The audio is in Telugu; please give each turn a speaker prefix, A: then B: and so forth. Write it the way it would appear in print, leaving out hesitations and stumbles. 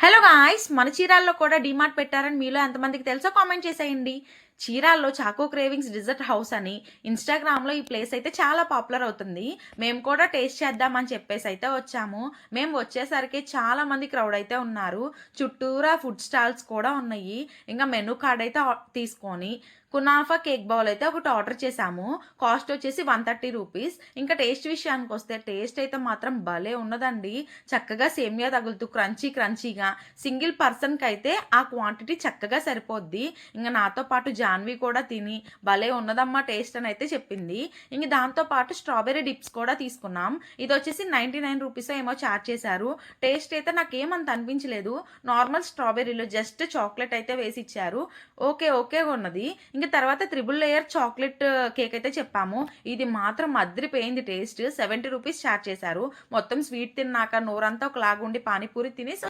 A: Hello guys! మన చీరాల్లో కూడా డీమార్ట్ పెట్టారని మీలో ఎంతమందికి తెలుసో కామెంట్ చేసేయండి. చీరాల్లో చాకో క్రేవింగ్స్ డిజర్ట్ హౌస్ అని ఇన్‌స్టాగ్రామ్‌లో ఈ ప్లేస్ అయితే చాలా పాపులర్ అవుతుంది. మేము కూడా టేస్ట్ చేద్దామని చెప్పేసైతే వచ్చాము. మేము వచ్చేసరికి చాలా మంది క్రౌడ్ అయితే ఉన్నారు. చుట్టూరా ఫుడ్ స్టాల్స్ కూడా ఉన్నాయి. ఇంక మెనూ కార్డ్ అయితే తీసుకొని కునాఫా కేక్ బౌల్ అయితే ఒకటి ఆర్డర్ చేశాము. కాస్ట్ వచ్చేసి రూ. 130. ఇంకా టేస్ట్ విషయానికొస్తే టేస్ట్ అయితే మాత్రం భలే ఉన్నదండి. చక్కగా సేమియా తగులుతూ క్రంచీగా సింగిల్ పర్సన్‌కైతే ఆ క్వాంటిటీ చక్కగా సరిపోద్ది. ఇంక నాతో పాటు జాన్వి కూడా తిని భలే ఉన్నదమ్మా టేస్ట్ అని అయితే చెప్పింది. ఇంక దాంతో పాటు స్ట్రాబెర్రీ డిప్స్ కూడా తీసుకున్నాం. ఇదొచ్చేసి రూ. 99 ఏమో చార్జ్ చేశారు. టేస్ట్ అయితే నాకేమంత అనిపించలేదు. నార్మల్ స్ట్రాబెర్రీలో జస్ట్ చాక్లెట్ అయితే వేసి ఇచ్చారు. ఓకేగా ఉన్నది. ఇంక తర్వాత త్రిబుల్ లేయర్ చాక్లెట్ కేక్ అయితే చెప్పాము. ఇది మాత్రం అదిరిపోయింది టేస్ట్. రూ. 70 చార్జ్ చేశారు. మొత్తం స్వీట్ తిన్నాక నోరంతా ఒకలాగుండి పానీపూరి తిని